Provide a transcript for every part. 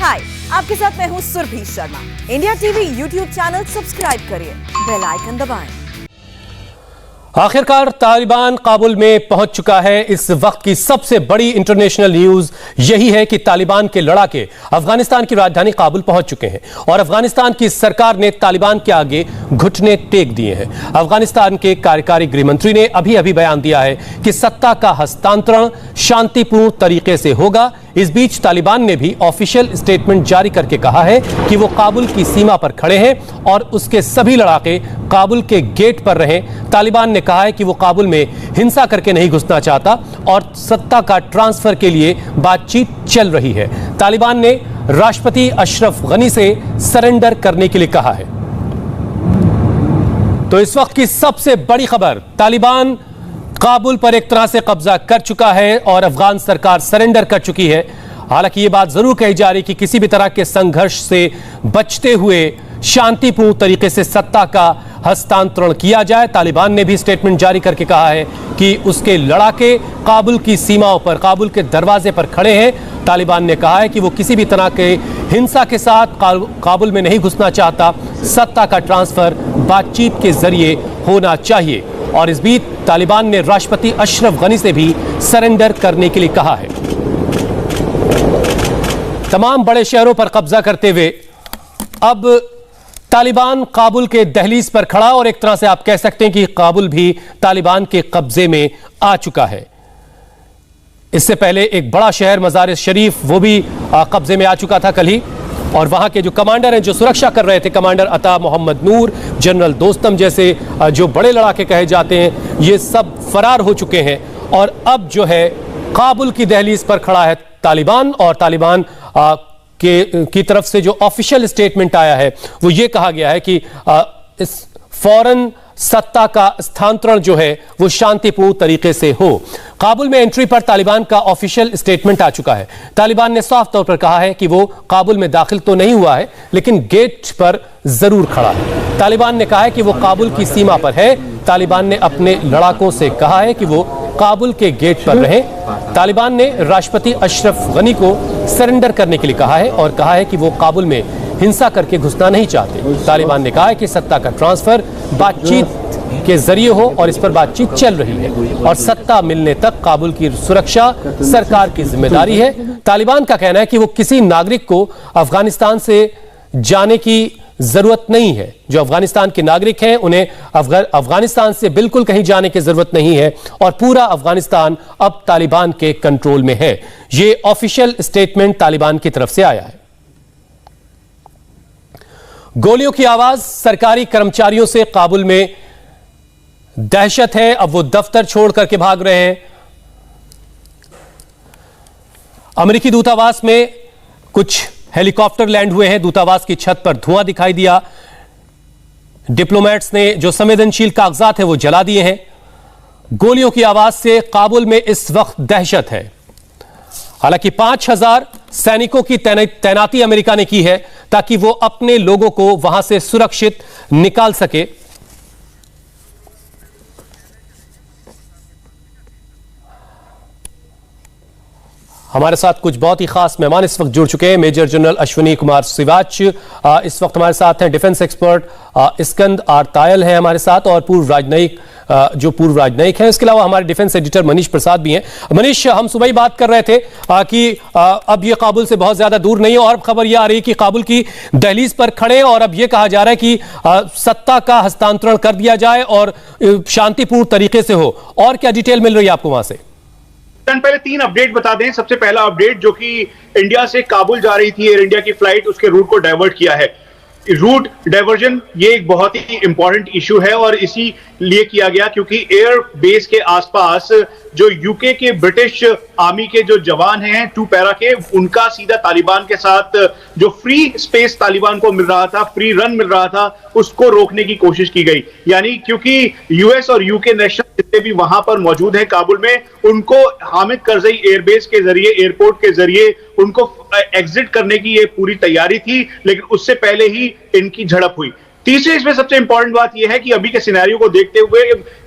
हाय, आपके साथ मैं हूँ Surabhi Sharma. India TV YouTube channel subscribe करिए, बेल आइकन दबाएं। आखिरकार तालिबान काबुल में पहुंच चुका है। इस वक्त की सबसे बड़ी इंटरनेशनल न्यूज यही है कि तालिबान के लड़ाके अफगानिस्तान की राजधानी काबुल पहुंच चुके हैं और अफगानिस्तान की सरकार ने तालिबान के आगे घुटने टेक दिए हैं। अफगानिस्तान के कार्यकारी गृह मंत्री ने अभी बयान दिया है कि सत्ता का हस्तांतरण शांतिपूर्ण तरीके से होगा। इस बीच तालिबान ने भी ऑफिशियल स्टेटमेंट जारी करके कहा है कि वो काबुल की सीमा पर खड़े हैं और उसके सभी लड़ाके काबुल के गेट पर रहें। तालिबान ने कहा है कि वो काबुल में हिंसा करके नहीं घुसना चाहता और सत्ता का ट्रांसफर के लिए बातचीत चल रही है। तालिबान ने राष्ट्रपति अशरफ गनी से सरेंडर करने के लिए कहा है। तो इस वक्त की सबसे बड़ी खबर, तालिबान काबुल पर एक तरह से कब्जा कर चुका है और अफगान सरकार सरेंडर कर चुकी है। हालांकि यह बात जरूर कही जा रही कि किसी भी तरह के संघर्ष से बचते हुए शांतिपूर्ण तरीके से सत्ता का हस्तांतरण किया जाए। तालिबान ने भी स्टेटमेंट जारी करके कहा है कि उसके लड़ाके काबुल की सीमाओं पर, काबुल के दरवाजे पर खड़े हैं। तालिबान ने कहा है कि वो किसी भी तरह के हिंसा के साथ काबुल में नहीं घुसना चाहता। सत्ता का ट्रांसफर बातचीत के जरिए होना चाहिए। और इस बीच तालिबान ने राष्ट्रपति अशरफ गनी से भी सरेंडर करने के लिए कहा है। तमाम बड़े शहरों पर कब्जा करते हुए अब तालिबान काबुल के दहलीज पर खड़ा और एक तरह से आप कह सकते हैं कि काबुल भी तालिबान के कब्जे में आ चुका है। इससे पहले एक बड़ा शहर मजार शरीफ वो भी कब्जे में आ चुका था कल ही, और वहां के जो कमांडर हैं जो सुरक्षा कर रहे थे, कमांडर अता मोहम्मद नूर, जनरल दोस्तम जैसे जो बड़े लड़ाके कहे जाते हैं, ये सब फरार हो चुके हैं। और अब जो है काबुल की दहलीज पर खड़ा है तालिबान, और तालिबान की तरफ से जो ऑफिशियल स्टेटमेंट आया है वो ये कहा गया है कि इस फौरन सत्ता का स्थानांतरण जो है वो शांतिपूर्ण तरीके से हो। काबुल में एंट्री पर तालिबान का ऑफिशियल स्टेटमेंट आ चुका है। तालिबान ने साफ तौर पर कहा है कि वो काबुल में दाखिल तो नहीं हुआ है लेकिन गेट पर जरूर खड़ा है। तालिबान ने कहा है कि वो काबुल की सीमा पर है। तालिबान ने अपने लड़ाकों से कहा है कि वो काबुल के गेट पर रहें। तालिबान ने राष्ट्रपति अशरफ गनी को सरेंडर करने के लिए कहा है और कहा है कि वो काबुल में हिंसा करके घुसना नहीं चाहते। तालिबान ने कहा है कि सत्ता का ट्रांसफर बातचीत के जरिए हो और इस पर बातचीत चल रही है और सत्ता मिलने तक काबुल की सुरक्षा सरकार की जिम्मेदारी है। तालिबान का कहना है कि वो किसी नागरिक को अफगानिस्तान से जाने की जरूरत नहीं है। जो अफगानिस्तान के नागरिक हैं उन्हें अफगानिस्तान से बिल्कुल कहीं जाने की जरूरत नहीं है और पूरा अफगानिस्तान अब तालिबान के कंट्रोल में है। ये ऑफिशियल स्टेटमेंट तालिबान की तरफ से आया है। गोलियों की आवाज, सरकारी कर्मचारियों से काबुल में दहशत है। अब वो दफ्तर छोड़ करके भाग रहे हैं। अमेरिकी दूतावास में कुछ हेलीकॉप्टर लैंड हुए हैं। दूतावास की छत पर धुआं दिखाई दिया। डिप्लोमेट्स ने जो संवेदनशील कागजात है वो जला दिए हैं। गोलियों की आवाज से काबुल में इस वक्त दहशत है। हालांकि 5000 सैनिकों की तैनाती अमेरिका ने की है ताकि वो अपने लोगों को वहां से सुरक्षित निकाल सके। हमारे साथ कुछ बहुत ही खास मेहमान इस वक्त जुड़ चुके हैं। मेजर जनरल अश्विनी कुमार सिवाच इस वक्त हमारे साथ हैं। डिफेंस एक्सपर्ट इस्कंद आर तायल है हमारे साथ, और पूर्व राजनयिक हैं। इसके अलावा हमारे डिफेंस एडिटर मनीष प्रसाद भी हैं। मनीष, हम सुबह ही बात कर रहे थे कि अब ये काबुल से बहुत ज्यादा दूर नहीं है और खबर यह आ रही है कि काबुल की दहलीज पर खड़े, और अब यह कहा जा रहा है कि सत्ता का हस्तांतरण कर दिया जाए और शांतिपूर्ण तरीके से हो। और क्या डिटेल मिल रही है आपको वहां से? पहले 3 अपडेट बता दें। सबसे पहला अपडेट, जो कि इंडिया से काबुल जा रही थी एयर इंडिया की फ्लाइट, उसके रूट को डाइवर्ट किया है। रूट डाइवर्जन ये एक बहुत ही इंपॉर्टेंट इशू है और इसीलिए किया गया क्योंकि एयर बेस के आसपास जो यूके के ब्रिटिश आर्मी के जो जवान हैं 2 पैरा के, उनका सीधा तालिबान के साथ जो फ्री स्पेस तालिबान को मिल रहा था, फ्री रन मिल रहा था, उसको रोकने की कोशिश की गई। यानी क्योंकि यूएस और यूके नेशनल जितने भी वहां पर मौजूद हैं काबुल में, उनको हामिद करजई एयरबेस के जरिए, एयरपोर्ट के जरिए उनको एग्जिट करने की ये पूरी तैयारी थी, लेकिन उससे पहले ही इनकी झड़प हुई। तीसरे इसमें सबसे इंपॉर्टेंट बात यह है कि अभी के सिनेरियो को देखते हुए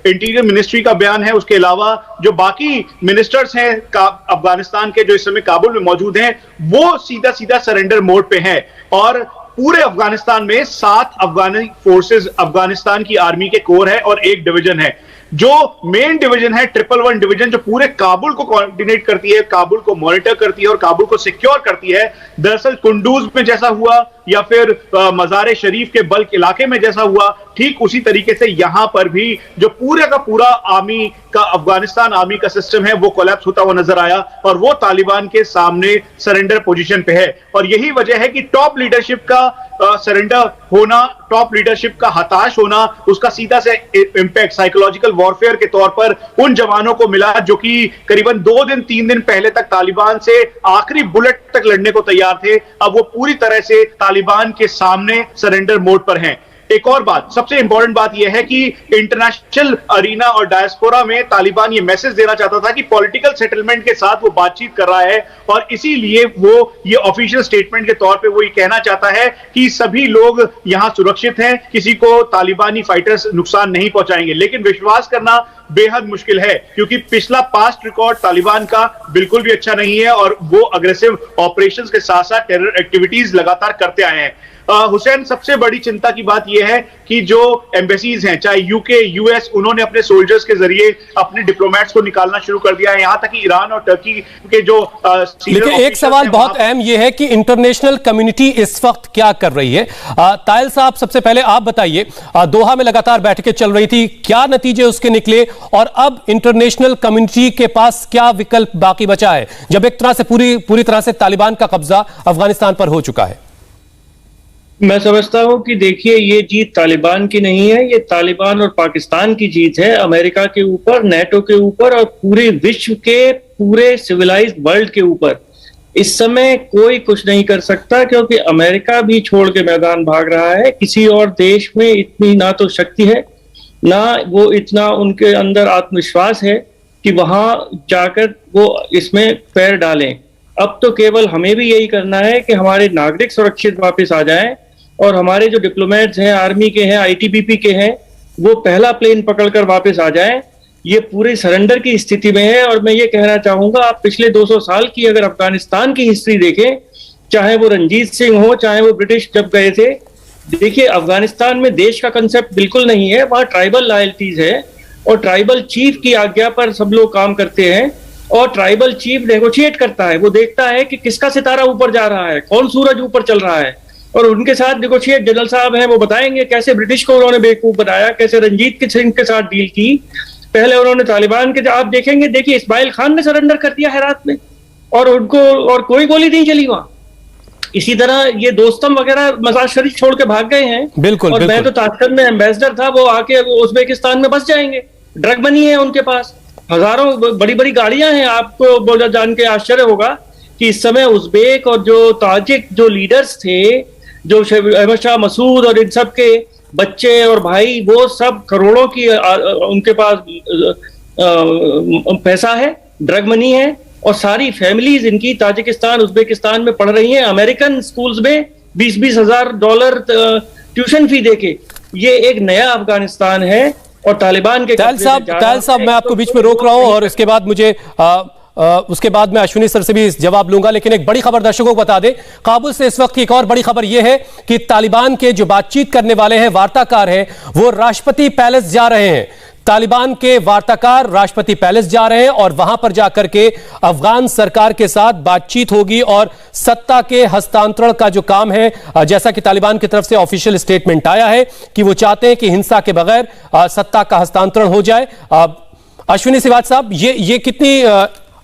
इंटीरियर मिनिस्ट्री का बयान है, उसके अलावा जो बाकी मिनिस्टर्स हैं अफगानिस्तान के जो इस समय काबुल में मौजूद हैं, वो सीधा सीधा सरेंडर मोड पे हैं। और पूरे अफगानिस्तान में 7 अफगानी फोर्सेस अफगानिस्तान की आर्मी के कोर है और 1 डिवीजन है। जो मेन डिवीजन है 111 डिवीजन, जो पूरे काबुल को कोऑर्डिनेट करती है, काबुल को मॉनिटर करती है और काबुल को सिक्योर करती है। दरअसल कुंडूज में जैसा हुआ या फिर मज़ार शरीफ के बल्क इलाके में जैसा हुआ, ठीक उसी तरीके से यहां पर भी जो पूरे का पूरा आर्मी का अफगानिस्तान आर्मी का सिस्टम है वो कोलैप्स होता हुआ नजर आया और वो तालिबान के सामने सरेंडर पोजीशन पे है। और यही वजह है कि टॉप लीडरशिप का सरेंडर होना, टॉप लीडरशिप का हताश होना, उसका सीधा से इंपैक्ट साइकोलॉजिकल वॉरफेयर के तौर पर उन जवानों को मिला जो कि करीबन 2 दिन 3 दिन पहले तक तालिबान से आखिरी बुलेट तक लड़ने को तैयार थे। अब वो पूरी तरह से तालिबान के सामने सरेंडर मोड पर हैं। एक और बात, सबसे इंपॉर्टेंट बात यह है कि इंटरनेशनल अरीना और डायस्पोरा में तालिबान ये मैसेज देना चाहता था कि पॉलिटिकल सेटलमेंट के साथ वो बातचीत कर रहा है और इसीलिए वो ये ऑफिशियल स्टेटमेंट के तौर पे वो ये कहना चाहता है कि सभी लोग यहां सुरक्षित हैं, किसी को तालिबानी फाइटर्स नुकसान नहीं पहुंचाएंगे। लेकिन विश्वास करना बेहद मुश्किल है क्योंकि पिछला पास्ट रिकॉर्ड तालिबान का बिल्कुल भी अच्छा नहीं है और वो अग्रेसिव ऑपरेशंस के साथ साथ टेरर एक्टिविटीज लगातार करते आए हैं। हुसैन, सबसे बड़ी चिंता की बात यह है कि जो एम्बेसीज हैं, चाहे यूके, यूएस, उन्होंने अपने सोल्जर्स के जरिए अपने डिप्लोमेट्स को निकालना शुरू कर दिया है। यहां तक कि ईरान और टर्की के जो लेकिन एक सवाल बहुत अहम यह है कि इंटरनेशनल कम्युनिटी इस वक्त क्या कर रही है। तायल साहब, सबसे पहले आप बताइए, दोहा में लगातार बैठकें चल रही थी, क्या नतीजे उसके निकले और अब इंटरनेशनल कम्युनिटी के पास क्या विकल्प बाकी बचा है जब एक तरह से पूरी तरह से तालिबान का कब्जा अफगानिस्तान पर हो चुका है? मैं समझता हूं कि देखिए, ये जीत तालिबान की नहीं है, ये तालिबान और पाकिस्तान की जीत है, अमेरिका के ऊपर, नेटो के ऊपर और पूरे विश्व के, पूरे सिविलाइज्ड वर्ल्ड के ऊपर। इस समय कोई कुछ नहीं कर सकता क्योंकि अमेरिका भी छोड़ के मैदान भाग रहा है। किसी और देश में इतनी ना तो शक्ति है, ना वो इतना उनके अंदर आत्मविश्वास है कि वहां जाकर वो इसमें पैर डालें। अब तो केवल हमें भी यही करना है कि हमारे नागरिक सुरक्षित वापस आ जाएं और हमारे जो डिप्लोमेट्स हैं, आर्मी के हैं, आईटीबीपी के हैं, वो पहला प्लेन पकड़कर वापस आ जाएं। ये पूरे सरेंडर की स्थिति में है। और मैं ये कहना चाहूंगा, आप पिछले 200 साल की अगर अफगानिस्तान की हिस्ट्री देखें, चाहे वो रंजीत सिंह हो, चाहे वो ब्रिटिश जब गए थे, देखिए अफगानिस्तान में देश का कंसेप्ट बिल्कुल नहीं है। वहां ट्राइबल लॉयल्टीज है और ट्राइबल चीफ की आज्ञा पर सब लोग काम करते हैं और ट्राइबल चीफ नेगोशिएट करता है। वो देखता है कि किसका सितारा ऊपर जा रहा है, कौन सूरज ऊपर चल रहा है, और उनके साथ नेगोशिएट जनरल साहब हैं, वो बताएंगे कैसे ब्रिटिश को उन्होंने बेवकूफ बनाया, कैसे रंजीत सिंह के साथ डील की। पहले उन्होंने तालिबान के, आप देखेंगे, देखिए इस्माइल खान ने सरेंडर कर दिया हेरात में और उनको और कोई गोली नहीं चली वहां। इसी तरह ये दोस्तम वगैरह मजार शरीफ छोड़ के भाग गए हैं। बिल्कुल, और मैं तो ताशकंद में एम्बेसडर था, वो आके उज्बेकिस्तान में बस जाएंगे। ड्रग मनी है उनके पास, हजारों बड़ी बड़ी गाड़ियां हैं। आपको जान के आश्चर्य होगा कि इस समय उज्बेक और जो ताजिक जो लीडर्स थे, जो अहमद शाह मसूद और इन सब के बच्चे और भाई, वो सब करोड़ों की उनके पास पैसा है, ड्रग मनी है और सारी फैमिलीज इनकी ताजिकिस्तान, उज्बेकिस्तान में पढ़ रही हैं, अमेरिकन स्कूल्स में $20,000 ट्यूशन फी देके। ये एक नया अफगानिस्तान है और तालिबान के तायल साहब मैं आपको बीच में रोक रहा हूं और उसके बाद मैं अश्विनी सर से भी जवाब लूंगा, लेकिन एक बड़ी खबर दर्शकों को बता दें। काबुल से इस वक्त की एक और बड़ी खबर यह है कि तालिबान के जो बातचीत करने वाले हैं, वार्ताकार हैं, वो राष्ट्रपति पैलेस जा रहे हैं। तालिबान के वार्ताकार राष्ट्रपति पैलेस जा रहे हैं और वहां पर जाकर के अफगान सरकार के साथ बातचीत होगी और सत्ता के हस्तांतरण का जो काम है, जैसा कि तालिबान की तरफ से ऑफिशियल स्टेटमेंट आया है कि वो चाहते हैं कि हिंसा के बगैर सत्ता का हस्तांतरण हो जाए। अश्विनी सिवाच साहब, ये कितनी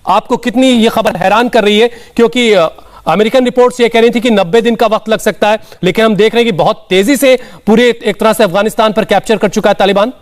आपको कितनी ये खबर हैरान कर रही है? क्योंकि अमेरिकन रिपोर्ट्स ये कह रही थी कि 90 दिन का वक्त लग सकता है, लेकिन हम देख रहे हैं कि बहुत तेजी से पूरे एक तरह से अफगानिस्तान पर कैप्चर कर चुका है तालिबान।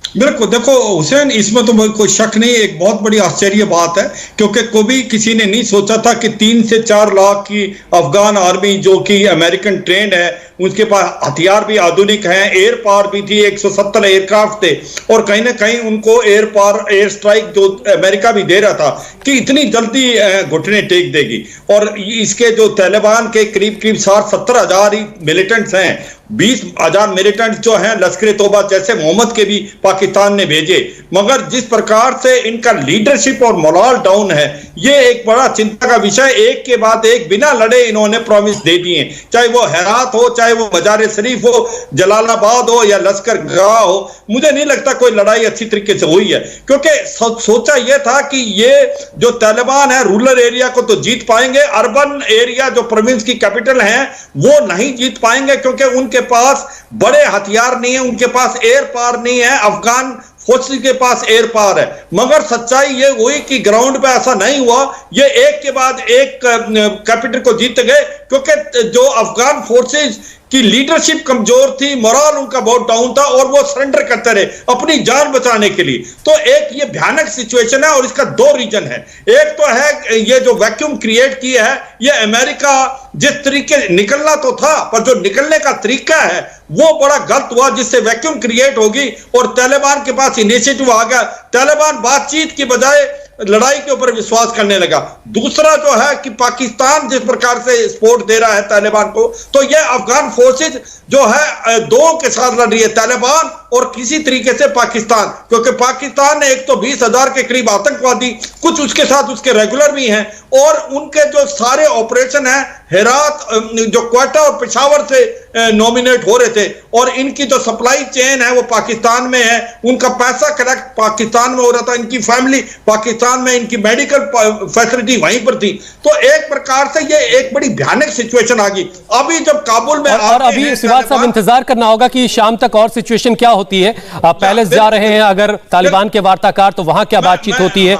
बिल्कुल, देखो हुसैन, इसमें तो कोई शक नहीं, एक बहुत बड़ी आश्चर्य बात है क्योंकि कभी किसी ने नहीं सोचा था कि 3 से 4 लाख की अफगान आर्मी जो कि अमेरिकन ट्रेंड है उनके पास हथियार भी आधुनिक हैं, एयर पावर भी थी, 170 एयरक्राफ्ट थे, और कहीं ना कहीं उनको एयर पावर, एयर स्ट्राइक जो अमेरिका भी दे रहा था कि इतनी जल्दी घुटने टेक देगी। और इसके जो तालिबान के करीब करीब 60-70 हजार ही मिलिटेंट्स हैं, 20,000 मिलिटेंट्स जो हैं लश्कर तौबा जैसे मोहम्मद के भी पाकिस्तान ने भेजे, मगर जिस प्रकार से इनका लीडरशिप और मोरल डाउन है, ये एक बड़ा चिंता का विषय। एक के बाद एक बिना लड़े इन्होंने प्रॉमिस दे दिए, चाहे वो हेरात हो, चाहे वो मजार शरीफ हो, जलालाबाद हो या लश्कर गाह हो। मुझे नहीं लगता कोई लड़ाई अच्छी तरीके से हुई है, क्योंकि सोचा यह था कि ये जो तालिबान है रूरल एरिया को तो जीत पाएंगे, अर्बन एरिया जो प्रोविंस की कैपिटल है वो नहीं जीत पाएंगे, क्योंकि उनके पास बड़े हथियार नहीं है, उनके पास एयर पावर नहीं है। अफगान फौज के पास एयर पावर है, मगर सच्चाई ये हुई कि ग्राउंड पे ऐसा नहीं हुआ। ये एक के बाद एक कैपिटल को जीत गए, क्योंकि जो अफगान फोर्सेस की लीडरशिप कमजोर थी, मोरल उनका बहुत डाउन था, और वो सरेंडर करते रहे अपनी जान बचाने के लिए। तो एक ये भयानक सिचुएशन है, और इसका दो रीजन है। एक तो है ये जो वैक्यूम क्रिएट किया है, ये अमेरिका जिस तरीके निकलना तो था, पर जो निकलने का तरीका है वो बड़ा गलत हुआ, जिससे वैक्यूम क्रिएट होगी और तालिबान के पास इनिशिएटिव आ गया। तालिबान बातचीत की बजाय लड़ाई के ऊपर विश्वास करने लगा। दूसरा जो है कि पाकिस्तान जिस प्रकार से सपोर्ट दे रहा है तालिबान को, तो ये अफगान फोर्सेस जो है दो के साथ लड़ रही है, तालिबान और किसी तरीके से पाकिस्तान, क्योंकि पाकिस्तान ने एक तो 20,000 के करीब आतंकवादी, कुछ उसके साथ उसके रेगुलर भी हैं, और उनके जो सारे ऑपरेशन है हेरात जो क्वेटा और पेशावर से नॉमिनेट हो रहे थे, और इनकी जो सप्लाई चेन है वो पाकिस्तान में है, उनका पैसा कलेक्ट पाकिस्तान में हो रहा था, इनकी फैमिली पाकिस्तान में, इनकी मेडिकल फैसिलिटी वहीं पर थी। तो एक प्रकार से ये एक बड़ी भयानक सिचुएशन आ गई। अभी जब काबुल में और अभी सिवाज साहब इंतजार करना होगा कि शाम तक और सिचुएशन क्या होती है। आप पैलेस जा रहे हैं अगर तालिबान के वार्ताकार, तो वहां क्या बातचीत होती है,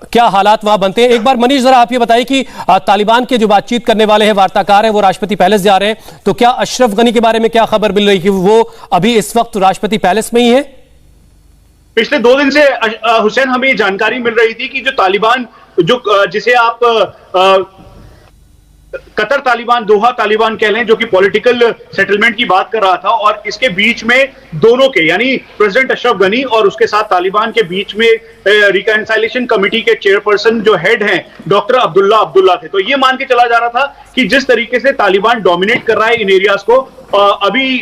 क्या हालात वहां बनते हैं। एक बार मनीष जरा आप ये बताइए कि तालिबान के जो बातचीत करने वाले हैं वार्ताकार हैं वो राष्ट्रपति पैलेस जा रहे हैं, तो क्या अशरफ गनी के बारे में क्या खबर मिल रही है कि वो अभी इस वक्त राष्ट्रपति पैलेस में ही है? पिछले 2 दिन से हुसैन हमें जानकारी मिल रही थी कि जो तालिबान जो जिसे आप कतर तालिबान, दोहा तालिबान कह लें, जो कि पॉलिटिकल सेटलमेंट की बात कर रहा था, और इसके बीच में दोनों के यानी प्रेसिडेंट अशरफ गनी और उसके साथ तालिबान के बीच में रिकंसाइलेशन कमेटी के चेयरपर्सन जो हेड हैं डॉक्टर अब्दुल्ला थे। तो ये मान के चला जा रहा था कि जिस तरीके से तालिबान डोमिनेट कर रहा है इन एरियाज को, अभी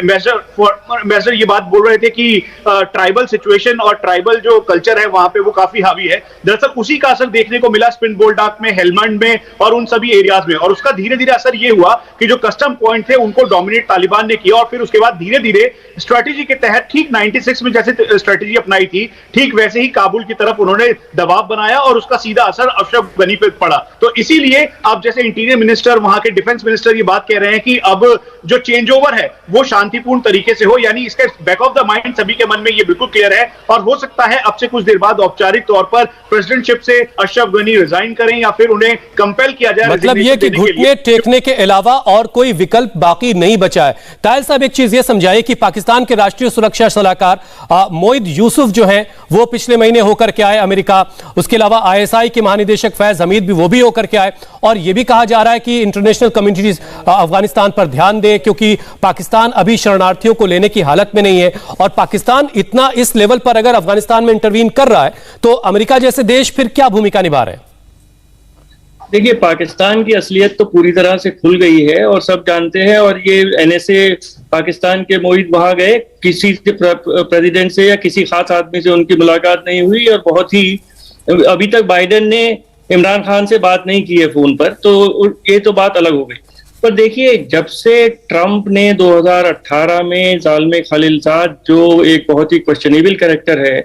एम्बेसडर ये बात बोल रहे थे कि ट्राइबल सिचुएशन और ट्राइबल जो कल्चर है वहां पे वो काफी हावी है। दरअसल उसी का असर देखने को मिला स्पिन बोल्डाक में, हेलमंड में और उन सभी एरियाज में, और उसका धीरे धीरे असर ये हुआ कि जो कस्टम पॉइंट थे उनको डोमिनेट तालिबान ने किया, और फिर उसके बाद धीरे धीरे स्ट्रेटेजी के तहत ठीक 96 में जैसे स्ट्रेटेजी अपनाई थी, ठीक वैसे ही काबुल की तरफ उन्होंने दबाव बनाया, और उसका सीधा असर अशरफ गनी पे पड़ा। तो इसीलिए अब जैसे इंटीरियर मिनिस्टर, वहां के डिफेंस मिनिस्टर ये बात कह रहे हैं कि अब जो चेंज ओवर है वो शांतिपूर्ण तरीके से हो, यानी इसके बैक ऑफ द माइंड सभी के मन में ये बिल्कुल क्लियर है, और हो सकता है अब से कुछ देर बाद औपचारिक तौर पर प्रेसिडेंटशिप से अशरफ गनी रिजाइन करें या फिर उन्हें कंपेल किया जाए। मतलब ये कि घुटने टेकने के अलावा और कोई विकल्प बाकी नहीं बचा है। तायल साहब एक चीज ये समझाइए कि पाकिस्तान के राष्ट्रीय सुरक्षा सलाहकार मोइद यूसुफ जो है वो पिछले महीने होकर के आए अमेरिका, उसके अलावा ISI के महानिदेशक फैज हमीद भी वो भी होकर के आए, और ये भी कहा जा रहा है कि इंटरनेशनल कम्युनिटी अफगानिस्तान पर ध्यान दे, क्योंकि पाकिस्तान अभी शरणार्थियों को लेने की हालत में नहीं है, और पाकिस्तान इतना इस लेवल पर अगर अफगानिस्तान में इंटरवीन कर रहा है तो अमेरिका जैसे देश फिर क्या भूमिका निभा रहे हैं? देखिए, पाकिस्तान की असलियत तो पूरी तरह से खुल गई है और सब जानते हैं, और ये NSA पाकिस्तान के मोहित वहां गए, किसी प्रेसिडेंट से या किसी खास आदमी से उनकी मुलाकात नहीं हुई, और बहुत ही अभी तक बाइडेन ने इमरान खान से बात नहीं की है फोन पर, तो ये तो बात अलग हो गई। पर देखिए, जब से ट्रंप ने 2018 में ज़ाल्मे खलीलजाद, जो एक बहुत ही क्वेश्चनेबल कैरेक्टर है,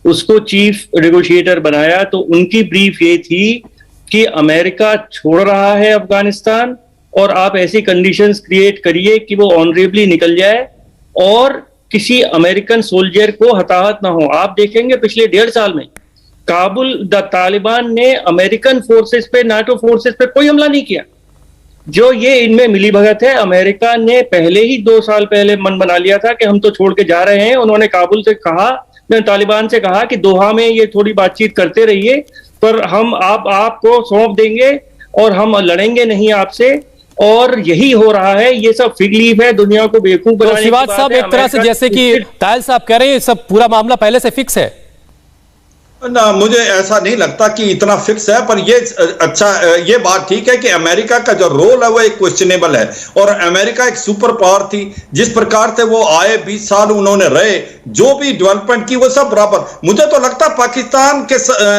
उसको चीफ नेगोशिएटर बनाया, तो उनकी ब्रीफ ये थी कि अमेरिका छोड़ रहा है अफगानिस्तान, और आप ऐसी कंडीशंस क्रिएट करिए कि वो ऑनरेबली निकल जाए और किसी अमेरिकन सोल्जर को हताहत ना हो। आप देखेंगे पिछले 1.5 साल में काबुल तालिबान ने अमेरिकन फोर्सेस पे, नाटो फोर्सेस पे कोई हमला नहीं किया। जो ये इनमें मिली भगत है, अमेरिका ने पहले ही 2 साल पहले मन बना लिया था कि हम तो छोड़ के जा रहे हैं। उन्होंने काबुल से कहा, तालिबान से कहा कि दोहा में ये थोड़ी बातचीत करते रहिए, पर हम आपको सौंप देंगे और हम लड़ेंगे नहीं आपसे। और यही हो रहा है। ये सब फिग लीफ है, दुनिया को बेवकूफ तो बनाने की शिवाज बात साहब, है। एक तरह से जैसे कि तायल साहब कह रहे हैं, सब पूरा मामला पहले से फिक्स है। ना, मुझे ऐसा नहीं लगता कि इतना फिक्स है, पर ये अच्छा, ये बात ठीक है कि अमेरिका का जो रोल है वो एक क्वेश्चनेबल है, और अमेरिका एक सुपर पावर थी। जिस प्रकार से वो आए 20 साल उन्होंने रहे, जो भी डेवलपमेंट की वो सब बराबर। मुझे तो लगता है पाकिस्तान के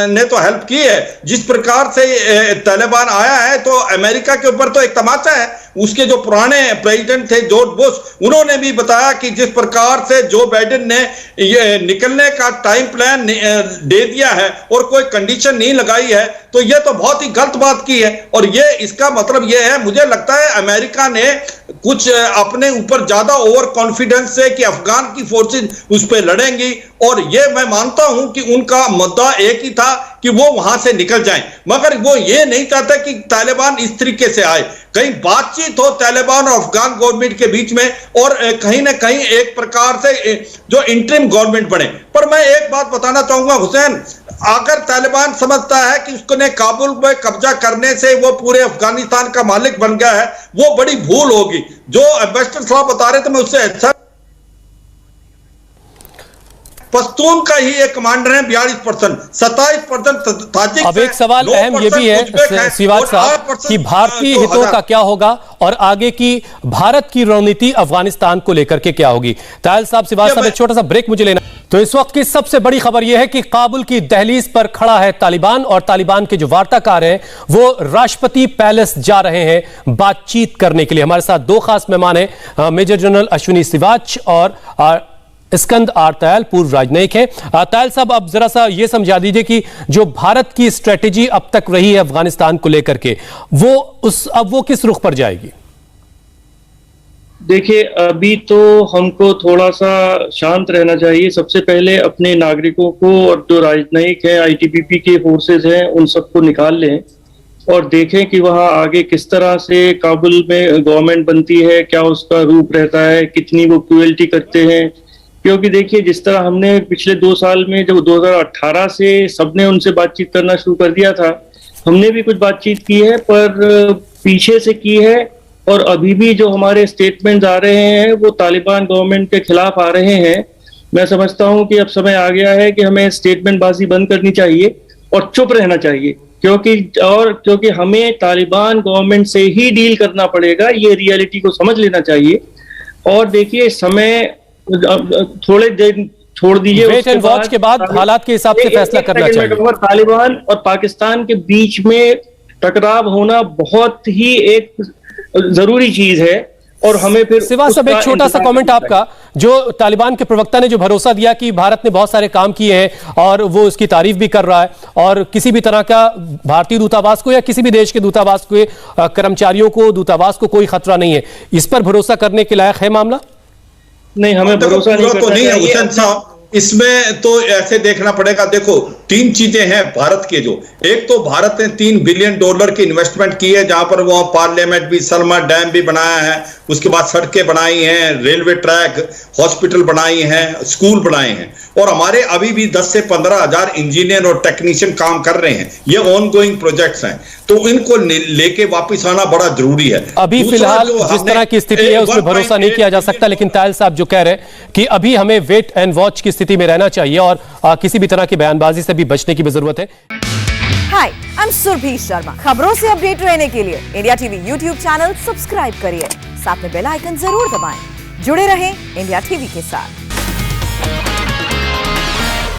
ने तो हेल्प की है। जिस प्रकार से तालिबान आया है तो अमेरिका के ऊपर तो एक तमाचा है। उसके जो पुराने प्रेसिडेंट थे जॉर्ज बुश, उन्होंने भी बताया कि जिस प्रकार से जो बाइडेन ने ये निकलने का टाइम प्लान दे दिया है और कोई कंडीशन नहीं लगाई है, तो ये तो बहुत ही गलत बात की है। और ये इसका मतलब ये है, मुझे लगता है अमेरिका ने कुछ अपने ऊपर ज्यादा ओवर कॉन्फिडेंस से कि अफगान की फोर्सेस उस पर लड़ेंगी, और ये मैं मानता हूं कि उनका मुद्दा एक ही था कि वो वहां से निकल जाएं, मगर वो ये नहीं चाहता कि तालिबान इस तरीके से आए। कहीं बातचीत हो तालिबान और अफगान गवर्नमेंट के बीच में, और कहीं ना कहीं एक प्रकार से जो इंटरिम गवर्नमेंट बने। पर मैं एक बात बताना चाहूंगा हुसैन, अगर तालिबान समझता है कि उसने काबुल में कब्जा करने से वो पूरे अफगानिस्तान का मालिक बन गया है, वो बड़ी भूल होगी। जो एम्बेसडर साहब बता रहे थे, मैं उससे अच्छा, पश्तून का ही एक कमांडर है 42%, 27% ताजिक। अब एक सवाल अहम ये भी है शिवाज साहब कि भारतीय हितों का क्या होगा और आगे की भारत की रणनीति अफगानिस्तान को लेकर के क्या होगी। तायल साहब, शिवाज साहब, एक छोटा सा ब्रेक मुझे लेना। तो इस वक्त की सबसे बड़ी खबर यह है कि काबुल की दहलीज पर खड़ा है तालिबान, और तालिबान के जो वार्ताकार हैं वो राष्ट्रपति पैलेस जा रहे हैं बातचीत करने के लिए। हमारे साथ दो खास मेहमान हैं, मेजर जनरल अश्विनी सिवाच और स्कंद आर तायल, पूर्व राजनयिक हैं। तायल साहब, अब जरा सा ये समझा दीजिए कि जो भारत की स्ट्रेटेजी अब तक रही है अफगानिस्तान को लेकर के, अब वो किस रुख पर जाएगी? देखिए, अभी तो हमको थोड़ा सा शांत रहना चाहिए। सबसे पहले अपने नागरिकों को और जो राजनयिक हैं, आईटीबीपी के फोर्सेज हैं, उन सबको निकाल लें और देखें कि वहाँ आगे किस तरह से काबुल में गवर्नमेंट बनती है, क्या उसका रूप रहता है, कितनी वो क्रूएल्टी करते हैं। क्योंकि देखिए, जिस तरह हमने पिछले 2 साल में, जब 2018 से सबने उनसे बातचीत करना शुरू कर दिया था, हमने भी कुछ बातचीत की है, पर पीछे से की है। और अभी भी जो हमारे स्टेटमेंट्स आ रहे हैं वो तालिबान गवर्नमेंट के खिलाफ आ रहे हैं। मैं समझता हूं कि अब समय आ गया है कि हमें स्टेटमेंटबाजी बंद करनी चाहिए और चुप रहना चाहिए, क्योंकि हमें तालिबान गवर्नमेंट से ही डील करना पड़ेगा। ये रियलिटी को समझ लेना चाहिए। और देखिए, समय थोड़े दिन छोड़ दीजिए, वेट एंड वॉच के बाद हालात के हिसाब से फैसला करना चाहिए। तालिबान और पाकिस्तान के बीच में टकराव होना बहुत ही एक जरूरी चीज है, और हमें फिर शिवाज साहब, एक छोटा सा कमेंट आपका। जो तालिबान के प्रवक्ता ने जो भरोसा दिया कि भारत ने बहुत सारे काम किए हैं और वो उसकी तारीफ भी कर रहा है, और किसी भी तरह का भारतीय दूतावास को या किसी भी देश के दूतावास के कर्मचारियों को, दूतावास को कोई खतरा नहीं है, इस पर भरोसा करने के लायक है मामला? नहीं, हमें भरोसा नहीं करना है हुसैन साहब। इसमें तो ऐसे देखना पड़ेगा। देखो, 3 चीजें हैं भारत के जो, एक तो भारत ने $3 बिलियन की इन्वेस्टमेंट की है, जहां पर वो पार्लियामेंट भी, सलमा डैम भी बनाया है, उसके बाद सड़कें बनाई हैं, रेलवे ट्रैक, हॉस्पिटल बनाई हैं, स्कूल बनाए हैं, और हमारे अभी भी 10 से 15 हजार इंजीनियर और टेक्नीशियन काम कर रहे हैं। ये ऑन गोइंग प्रोजेक्ट्स हैं, तो इनको लेके वापिस आना बड़ा जरूरी है। अभी फिलहाल जिस तरह की स्थिति है उसमें भरोसा नहीं किया जा सकता, लेकिन तायल साहब जो कह रहे हैं कि अभी हमें वेट एंड वॉच की स्थिति में रहना चाहिए और किसी भी तरह की बयानबाजी से भी बचने की भी जरूरत है। हाय, आई एम सुरभि शर्मा। खबरों से अपडेट रहने के लिए India TV YouTube channel subscribe करिए, साथ में बेल आइकन जरूर दबाएं। जुड़े रहें इंडिया टीवी के साथ।